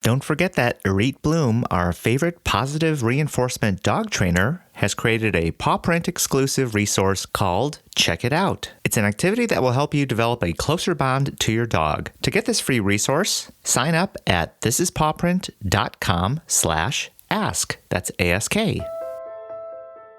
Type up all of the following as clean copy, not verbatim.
Don't forget that Irit Bloom, our favorite positive reinforcement dog trainer, has created a paw print exclusive resource called Check It Out. It's an activity that will help you develop a closer bond to your dog. To get this free resource, sign up at thisispawprint.com/ask. That's ASK.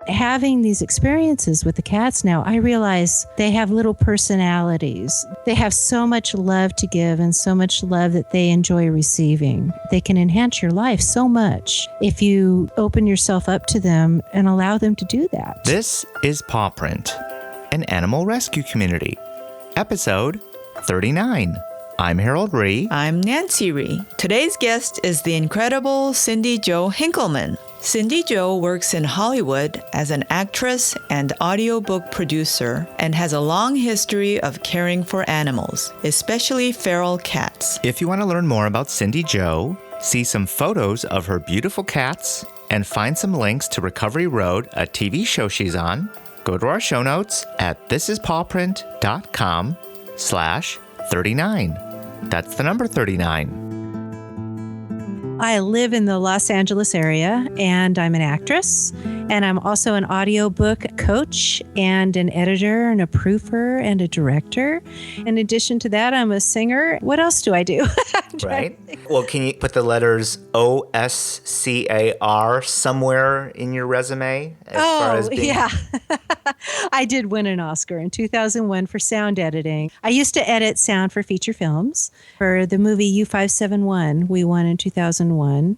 Having these experiences with the cats now, I realize they have little personalities. They have so much love to give and so much love that they enjoy receiving. They can enhance your life so much if you open yourself up to them and allow them to do that. This is Paw Print, an animal rescue community. Episode 39. I'm Harold Rhee. I'm Nancy Rhee. Today's guest is the incredible Cindy Jo Hinkleman. Cindy Jo works in Hollywood as an actress and audiobook producer and has a long history of caring for animals, especially feral cats. If you want to learn more about Cindy Jo, see some photos of her beautiful cats, and find some links to Recovery Road, a TV show she's on, go to our show notes at thisispawprint.com/39. That's the number 39. I live in the Los Angeles area, and I'm an actress, and I'm also an audiobook coach and an editor and a proofer and a director. In addition to that, I'm a singer. What else do I do? Right. Well, can you put the letters OSCAR somewhere in your resume? Yeah. I did win an Oscar in 2001 for sound editing. I used to edit sound for feature films. For the movie U571, we won in 2001.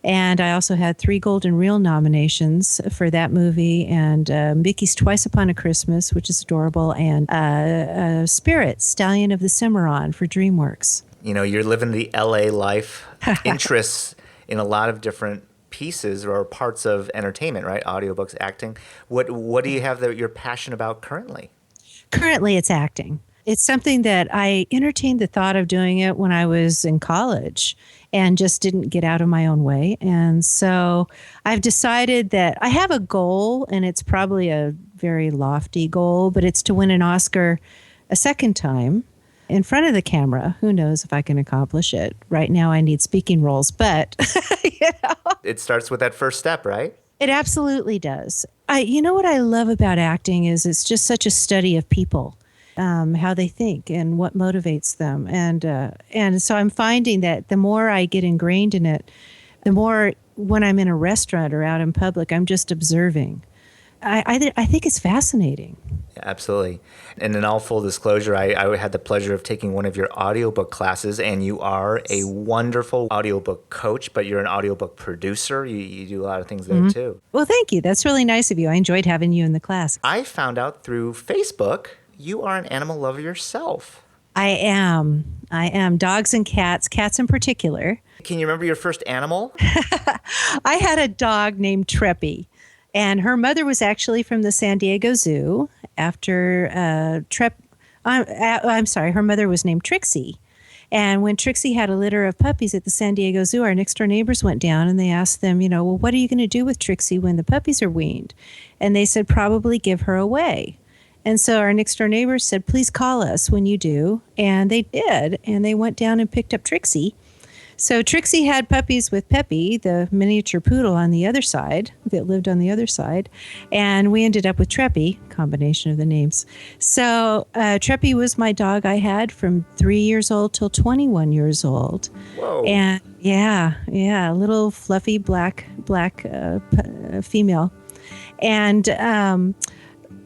And I also had 3 Golden Reel nominations for that movie, and Mickey's Twice Upon a Christmas, which is adorable, and Spirit, Stallion of the Cimarron for DreamWorks. You know, you're living the LA life, interests in a lot of different pieces or parts of entertainment, right? Audiobooks, acting. What do you have that you're passionate about currently? Currently, it's acting. It's something that I entertained the thought of doing it when I was in college and just didn't get out of my own way. And so I've decided that I have a goal, and it's probably a very lofty goal, but it's to win an Oscar a second time in front of the camera. Who knows if I can accomplish it? Right now I need speaking roles, but It starts with that first step, right? It absolutely does. You know what I love about acting is it's just such a study of people, how they think and what motivates them. And so I'm finding that the more I get ingrained in it, the more when I'm in a restaurant or out in public, I'm just observing. I think it's fascinating. Yeah, absolutely. And in all full disclosure, I had the pleasure of taking one of your audiobook classes, and you are a wonderful audiobook coach, but you're an audiobook producer. You do a lot of things there too. Well, thank you. That's really nice of you. I enjoyed having you in the class. I found out through Facebook you are an animal lover yourself. I am. Dogs and cats in particular. Can you remember your first animal? I had a dog named Treppy. And her mother was actually from the San Diego Zoo. After her mother was named Trixie. And when Trixie had a litter of puppies at the San Diego Zoo, our next door neighbors went down and they asked them, well, what are you going to do with Trixie when the puppies are weaned? And they said, probably give her away. And so our next door neighbors said, please call us when you do. And they did. And they went down and picked up Trixie. So Trixie had puppies with Peppy, the miniature poodle on the other side, that lived on the other side. And we ended up with Treppy, combination of the names. So Treppy was my dog I had from 3 years old till 21 years old. Whoa. And yeah, a little fluffy black female. And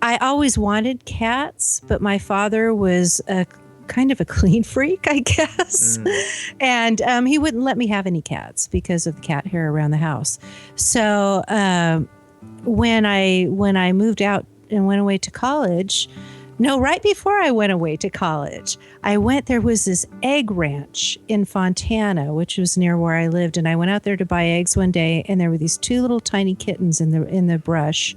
I always wanted cats, but my father was a kind of a clean freak, I guess. And he wouldn't let me have any cats because of the cat hair around the house. So when I moved out and went away to college, right before I went away to college, there was this egg ranch in Fontana, which was near where I lived. And I went out there to buy eggs one day, and there were these 2 little tiny kittens in the brush.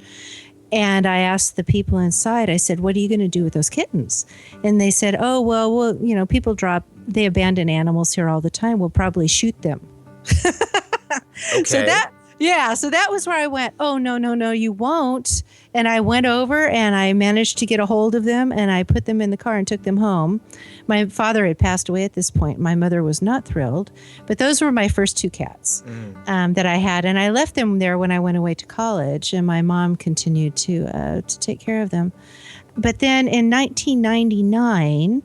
And I asked the people inside, I said, what are you going to do with those kittens? And they said, oh, well, people abandon animals here all the time. We'll probably shoot them. Okay. So Yeah, so that was where I went, oh, no, no, no, you won't. And I went over and I managed to get a hold of them and I put them in the car and took them home. My father had passed away at this point. My mother was not thrilled, but those were my first two cats that I had. And I left them there when I went away to college, and my mom continued to take care of them. But then in 1999,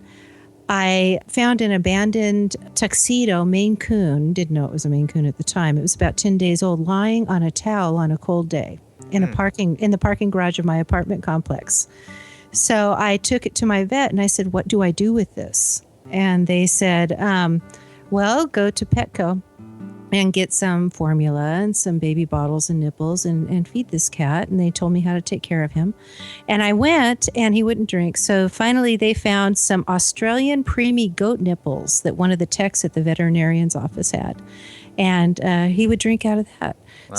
I found an abandoned tuxedo Maine Coon. Didn't know it was a Maine Coon at the time. It was about 10 days old, lying on a towel on a cold day in the parking garage of my apartment complex. So I took it to my vet and I said, "What do I do with this?" And they said, "Well, go to Petco and get some formula and some baby bottles and nipples and feed this cat." And they told me how to take care of him. And I went, and he wouldn't drink. So finally they found some Australian preemie goat nipples that one of the techs at the veterinarian's office had. And he would drink out of that. Wow.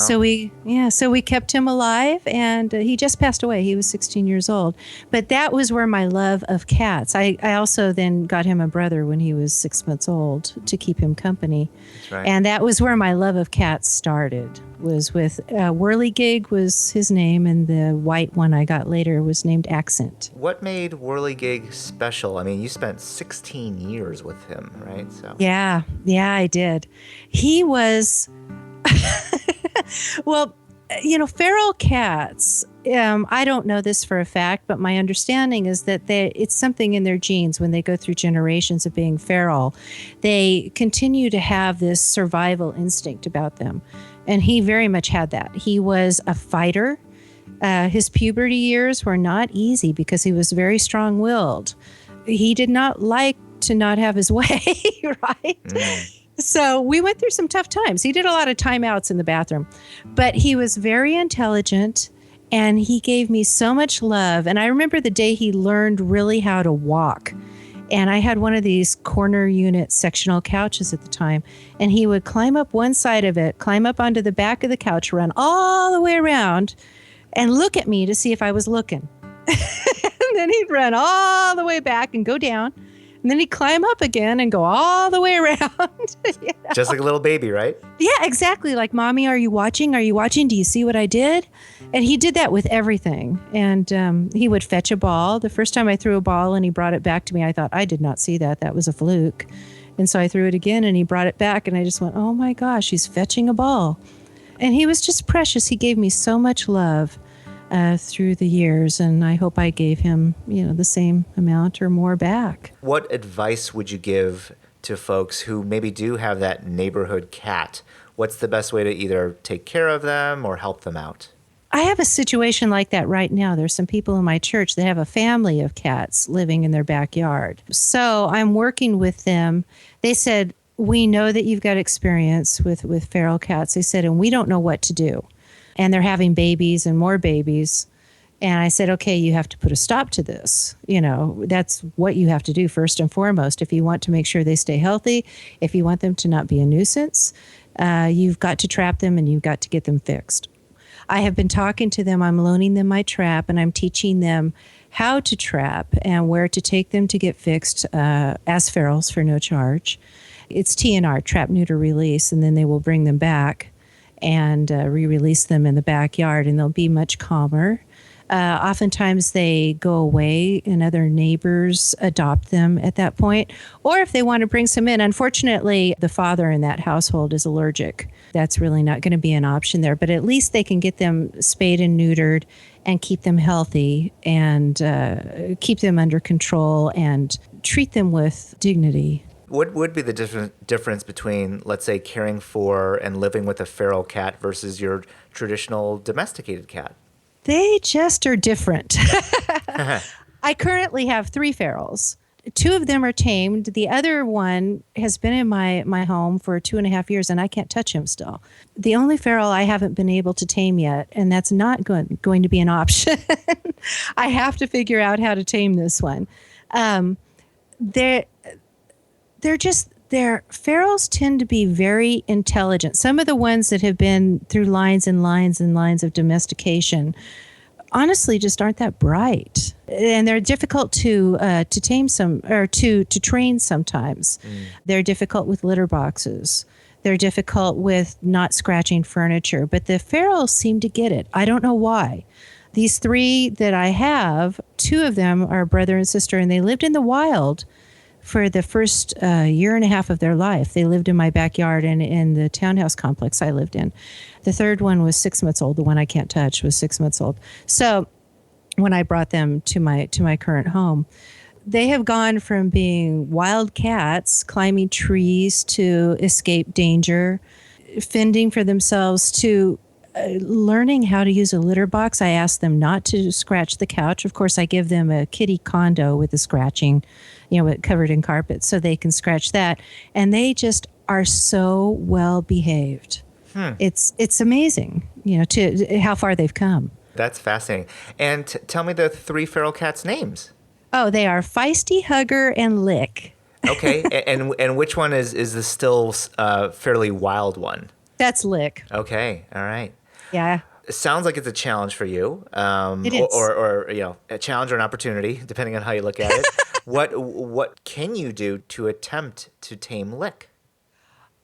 So we kept him alive, and he just passed away. He was 16 years old. But that was where my love of cats. I also then got him a brother when he was 6 months old to keep him company. That's right. And that was where my love of cats started, was with Whirley Gig was his name, and the white one I got later was named Accent. What made Whirley Gig special? I mean, you spent 16 years with him, right? So Yeah, I did. He was, well, feral cats, I don't know this for a fact, but my understanding is that it's something in their genes when they go through generations of being feral. They continue to have this survival instinct about them. And he very much had that. He was a fighter. His puberty years were not easy because he was very strong-willed. He did not like to not have his way, right? So we went through some tough times. He did a lot of timeouts in the bathroom, but he was very intelligent, and he gave me so much love. And I remember the day he learned really how to walk. And I had one of these corner unit sectional couches at the time, and he would climb up one side of it, climb up onto the back of the couch, run all the way around, and look at me to see if I was looking. And then he'd run all the way back and go down. And then he'd climb up again and go all the way around. Just like a little baby, right? Yeah, exactly. Like, "Mommy, are you watching? Are you watching? Do you see what I did?" And he did that with everything. And he would fetch a ball. The first time I threw a ball and he brought it back to me, I thought, I did not see that. That was a fluke. And so I threw it again and he brought it back. And I just went, oh my gosh, he's fetching a ball. And he was just precious. He gave me so much love through the years, and I hope I gave him, the same amount or more back. What advice would you give to folks who maybe do have that neighborhood cat? What's the best way to either take care of them or help them out? I have a situation like that right now. There's some people in my church that have a family of cats living in their backyard. So I'm working with them. They said, "We know that you've got experience with feral cats." They said, "And we don't know what to do." And they're having babies and more babies. And I said, okay, you have to put a stop to this. That's what you have to do first and foremost. If you want to make sure they stay healthy, if you want them to not be a nuisance, you've got to trap them and you've got to get them fixed. I have been talking to them. I'm loaning them my trap, and I'm teaching them how to trap and where to take them to get fixed as ferals for no charge. It's TNR, trap, neuter, release, and then they will bring them back and re-release them in the backyard, and they'll be much calmer. Oftentimes they go away and other neighbors adopt them at that point. Or if they want to bring some in, unfortunately, the father in that household is allergic. That's really not going to be an option there. But at least they can get them spayed and neutered and keep them healthy and keep them under control and treat them with dignity. What would be the difference between, let's say, caring for and living with a feral cat versus your traditional domesticated cat? They just are different. I currently have 3 ferals. 2 of them are tamed. The other one has been in my home for 2.5 years, and I can't touch him still. The only feral I haven't been able to tame yet, and that's not going to be an option. I have to figure out how to tame this one. Their ferals tend to be very intelligent. Some of the ones that have been through lines and lines and lines of domestication honestly just aren't that bright. And they're difficult to tame to train sometimes. They're difficult with litter boxes. They're difficult with not scratching furniture, but the ferals seem to get it. I don't know why. These 3 that I have, 2 of them are brother and sister, and they lived in the wild for the first year and a half of their life. They lived in my backyard and in the townhouse complex I lived in. The 3rd one was 6 months old. The one I can't touch was 6 months old. So when I brought them to my current home, they have gone from being wild cats climbing trees to escape danger, fending for themselves, to learning how to use a litter box. I ask them not to scratch the couch. Of course, I give them a kitty condo with the scratching, covered in carpet, so they can scratch that. And they just are so well behaved. It's amazing, to how far they've come. That's fascinating. And tell me the 3 feral cats' names. Oh, they are Feisty, Hugger, and Lick. Okay, and which one is the still fairly wild one? That's Lick. Okay, all right. Yeah. It sounds like it's a challenge for you. It is. Or a challenge or an opportunity, depending on how you look at it. What can you do to attempt to tame Lick?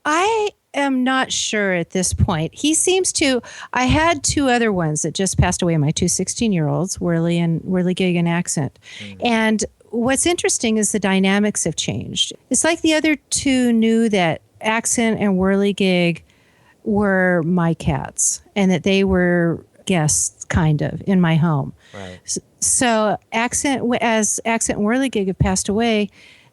I am not sure at this point. He seems to. I had 2 other ones that just passed away. My 2 16-year-olds, Whirley Gig and Accent. And what's interesting is the dynamics have changed. It's like the other 2 knew that Accent and Whirley Gig were my cats and that they were guests, kind of, in my home. Right. So as Accent and Whirley Gig have passed away,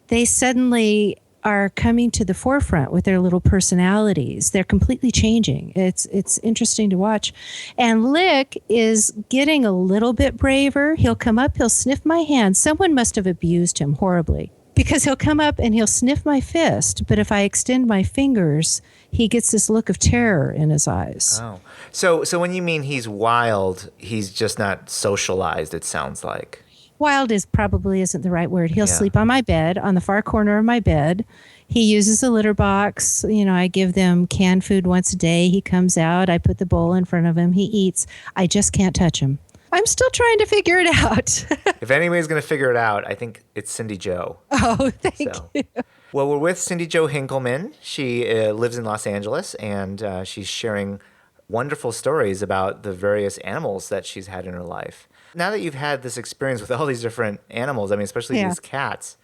they suddenly are coming to the forefront with their little personalities. They're completely changing. It's interesting to watch. And Lick is getting a little bit braver. He'll come up, he'll sniff my hand. Someone must have abused him horribly, because he'll come up and he'll sniff my fist, but if I extend my fingers, he gets this look of terror in his eyes. Oh. So when you mean he's wild, he's just not socialized, it sounds like. Wild probably isn't the right word. He'll sleep on my bed, on the far corner of my bed. He uses a litter box. I give them canned food once a day. He comes out. I put the bowl in front of him. He eats. I just can't touch him. I'm still trying to figure it out. If anybody's going to figure it out, I think it's Cindy Jo. Oh, thank you. Well, we're with Cindy Jo Hinkleman. She lives in Los Angeles, and she's sharing wonderful stories about the various animals that she's had in her life. Now that you've had this experience with all these different animals, especially these cats,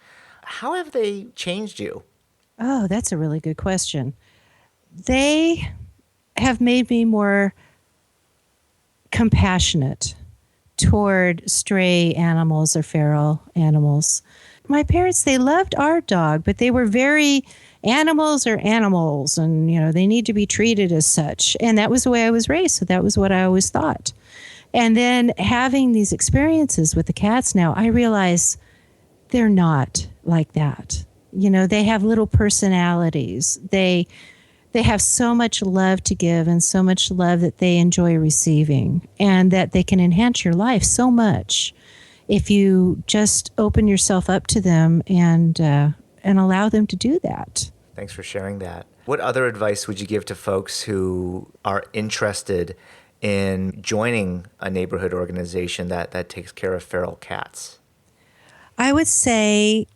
how have they changed you? Oh, that's a really good question. They have made me more compassionate toward stray animals or feral animals. My parents, they loved our dog, but they were very animals are animals, and they need to be treated as such. And that was the way I was raised, so that was what I always thought. And then having these experiences with the cats now, I realize they're not like that. They have little personalities. They have so much love to give and so much love that they enjoy receiving, and that they can enhance your life so much if you just open yourself up to them and allow them to do that. Thanks for sharing that. What other advice would you give to folks who are interested in joining a neighborhood organization that takes care of feral cats? I would say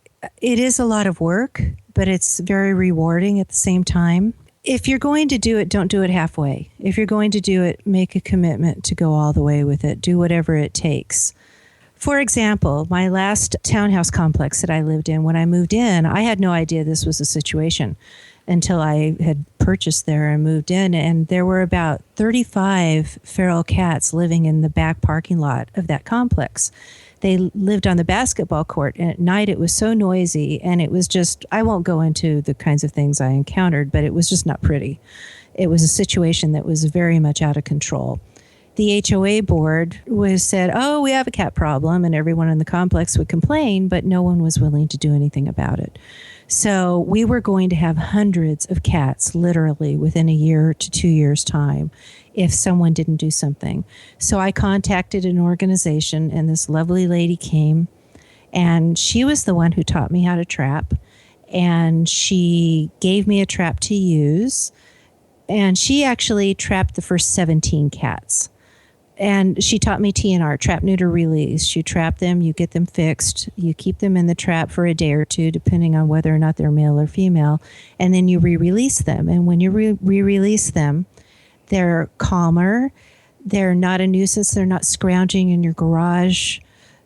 it is a lot of work, but it's very rewarding at the same time. If you're going to do it, don't do it halfway. If you're going to do it, make a commitment to go all the way with it. Do whatever it takes. For example, my last townhouse complex that I lived in, when I moved in, I had no idea this was a situation until I had purchased there and moved in. And there were about 35 feral cats living in the back parking lot of that complex. They lived on the basketball court, and at night it was so noisy, and it was just, I won't go into the kinds of things I encountered, but it was just not pretty. It was a situation that was very much out of control. The HOA board said, oh, we have a cat problem, and everyone in the complex would complain, but no one was willing to do anything about it. So we were going to have hundreds of cats literally within a year to 2 years' time if someone didn't do something. So I contacted an organization, and this lovely lady came, and she was the one who taught me how to trap, and she gave me a trap to use, and she actually trapped the first 17 cats. And she taught me TNR, trap, neuter, release. You trap them, you get them fixed, you keep them in the trap for a day or two, depending on whether or not they're male or female, and then you re-release them. And when you re-release them, they're calmer. They're not a nuisance. They're not scrounging in your garage.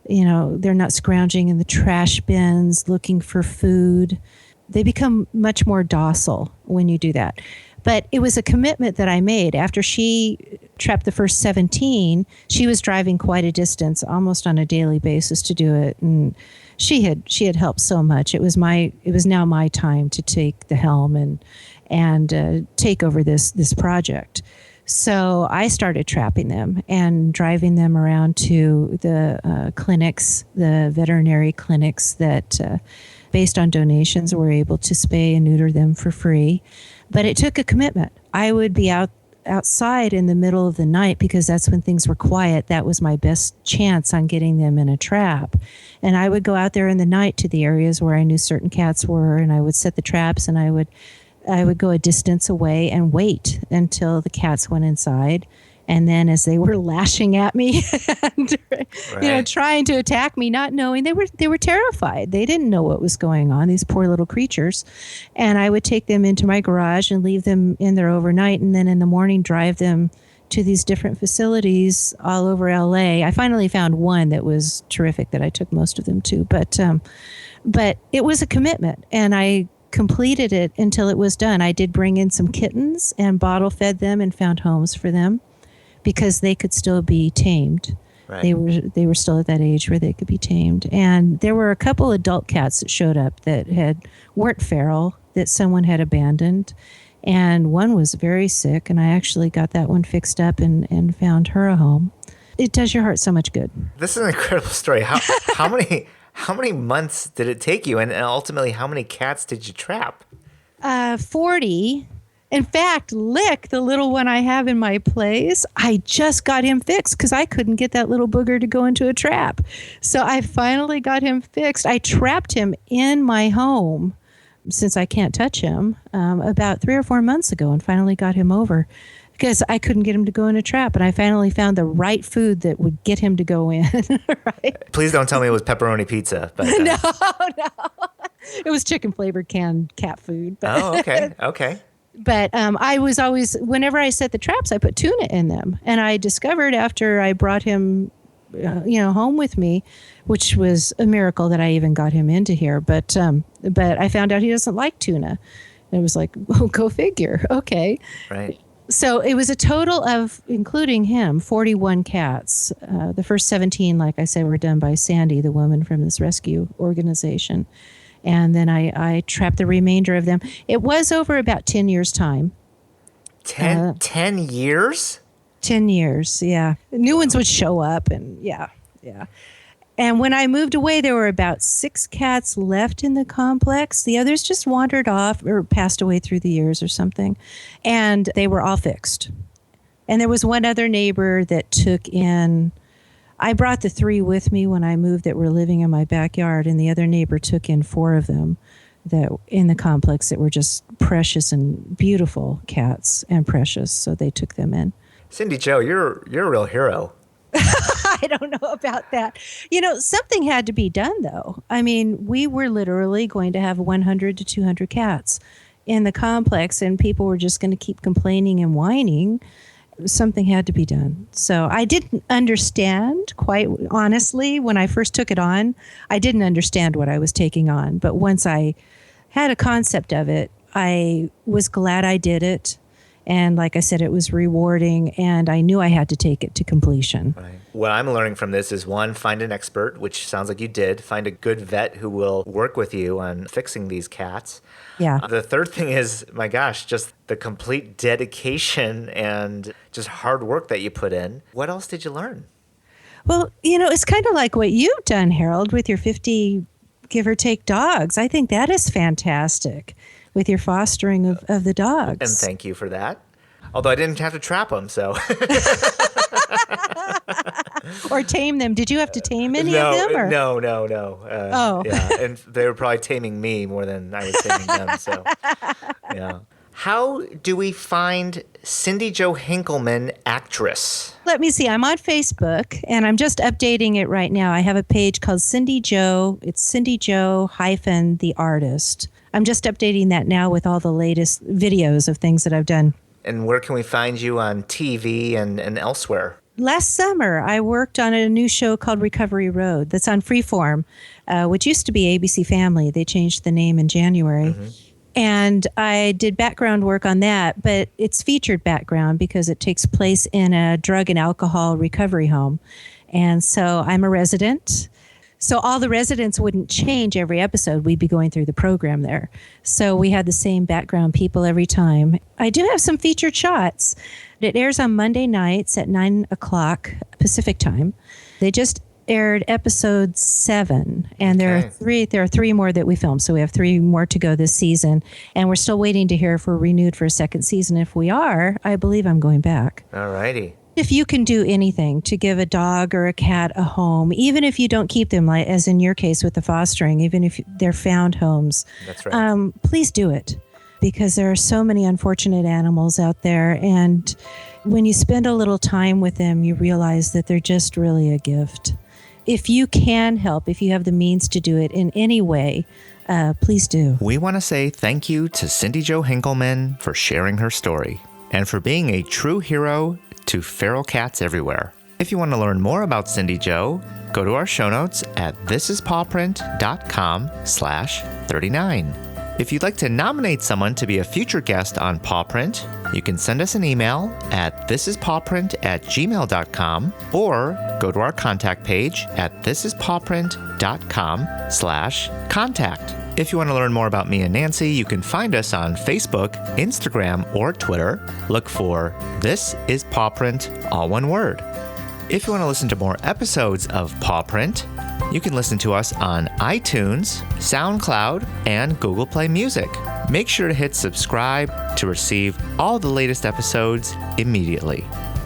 They're not scrounging in the trash bins looking for food. They become much more docile when you do that. But it was a commitment that I made. After she trapped the first 17, she was driving quite a distance, almost on a daily basis, to do it. And she had helped so much. It was now my time to take the helm and take over this project. So I started trapping them and driving them around to the clinics, the veterinary clinics that, based on donations, were able to spay and neuter them for free. But it took a commitment. I would be outside in the middle of the night because that's when things were quiet. That was my best chance on getting them in a trap. And I would go out there in the night to the areas where I knew certain cats were, and I would set the traps, and I would go a distance away and wait until the cats went inside. And then as they were lashing at me and, Right. trying to attack me, not knowing, they were terrified. They didn't know what was going on, these poor little creatures. And I would take them into my garage and leave them in there overnight. And then in the morning, drive them to these different facilities all over LA. I finally found one that was terrific that I took most of them to. But it was a commitment, and I completed it until it was done. I did bring in some kittens and bottle fed them and found homes for them, because they could still be tamed. Right. They were still at that age where they could be tamed. And there were a couple adult cats that showed up that weren't feral, that someone had abandoned. And one was very sick, and I actually got that one fixed up and found her a home. It does your heart so much good. This is an incredible story. How many months did it take you, and ultimately how many cats did you trap? 40. In fact, Lick, the little one I have in my place, I just got him fixed because I couldn't get that little booger to go into a trap. So I finally got him fixed. I trapped him in my home, since I can't touch him, about 3 or 4 months ago, and finally got him over because I couldn't get him to go in a trap. And I finally found the right food that would get him to go in. Right? Please don't tell me it was pepperoni pizza. But, No. It was chicken flavored canned cat food. Oh, okay. But I was always, whenever I set the traps, I put tuna in them. And I discovered after I brought him, home with me, which was a miracle that I even got him into here. But I found out he doesn't like tuna. And it was like, well, go figure. Okay. Right. So it was a total of, including him, 41 cats. The first 17, like I said, were done by Sandy, the woman from this rescue organization. And then I trapped the remainder of them. It was over about 10 years' time. 10 years? 10 years, yeah. New ones would show up, and yeah. And when I moved away, there were about 6 cats left in the complex. The others just wandered off or passed away through the years or something. And they were all fixed. And there was one other neighbor that took in... I brought the 3 with me when I moved that were living in my backyard, and the other neighbor took in 4 of them that in the complex that were just precious and beautiful cats and precious, so they took them in. Cindy Jo, you're a real hero. I don't know about that. Something had to be done, though. I mean, we were literally going to have 100 to 200 cats in the complex, and people were just going to keep complaining and whining. Something had to be done. So I didn't understand, quite honestly, when I first took it on. I didn't understand what I was taking on. But once I had a concept of it, I was glad I did it. And like I said, it was rewarding, and I knew I had to take it to completion. Right. What I'm learning from this is, 1, find an expert, which sounds like you did. Find a good vet who will work with you on fixing these cats. Yeah. The third thing is, my gosh, just the complete dedication and just hard work that you put in. What else did you learn? Well, it's kind of like what you've done, Harold, with your 50, give or take, dogs. I think that is fantastic with your fostering of the dogs. And thank you for that. Although I didn't have to trap them, so. Or tame them. Did you have to tame any of them? Or? No. Oh. Yeah, and they were probably taming me more than I was taming them, so, yeah. How do we find Cindy Jo Hinkleman, actress? Let me see. I'm on Facebook, and I'm just updating it right now. I have a page called Cindy Jo. It's Cindy Jo - the artist. I'm just updating that now with all the latest videos of things that I've done. And where can we find you on TV and elsewhere? Last summer, I worked on a new show called Recovery Road that's on Freeform, which used to be ABC Family. They changed the name in January. Mm-hmm. And I did background work on that, but it's featured background because it takes place in a drug and alcohol recovery home. And so I'm a resident. So all the residents wouldn't change every episode. We'd be going through the program there. So we had the same background people every time. I do have some featured shots. It airs on Monday nights at 9 o'clock Pacific time. They just aired episode 7, and there are three more that we filmed. So we have 3 more to go this season, and we're still waiting to hear if we're renewed for a second season. If we are, I believe I'm going back. All righty. If you can do anything to give a dog or a cat a home, even if you don't keep them, like as in your case with the fostering, even if they're found homes, that's right. Please do it, because there are so many unfortunate animals out there, and when you spend a little time with them, you realize that they're just really a gift. If you can help, if you have the means to do it in any way, please do. We want to say thank you to Cindy Jo Hinkleman for sharing her story and for being a true hero to feral cats everywhere. If you want to learn more about Cindy Jo, go to our show notes at thisispawprint.com/39. If you'd like to nominate someone to be a future guest on Paw Print, you can send us an email at thisispawprint@gmail.com or go to our contact page at thisispawprint.com/contact. If you want to learn more about me and Nancy, you can find us on Facebook, Instagram, or Twitter. Look for This is Paw Print, all one word. If you want to listen to more episodes of Paw Print, you can listen to us on iTunes, SoundCloud, and Google Play Music. Make sure to hit subscribe to receive all the latest episodes immediately.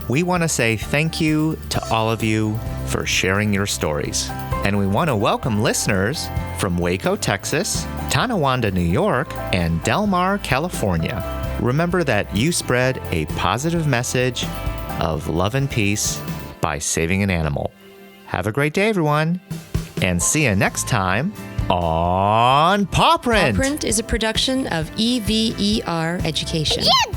We want to say thank you to all of you for sharing your stories. And we want to welcome listeners from Waco, Texas, Tonawanda, New York, and Del Mar, California. Remember that you spread a positive message of love and peace by saving an animal. Have a great day, everyone, and see you next time on Paw Print. Paw Print is a production of EVER Education. You get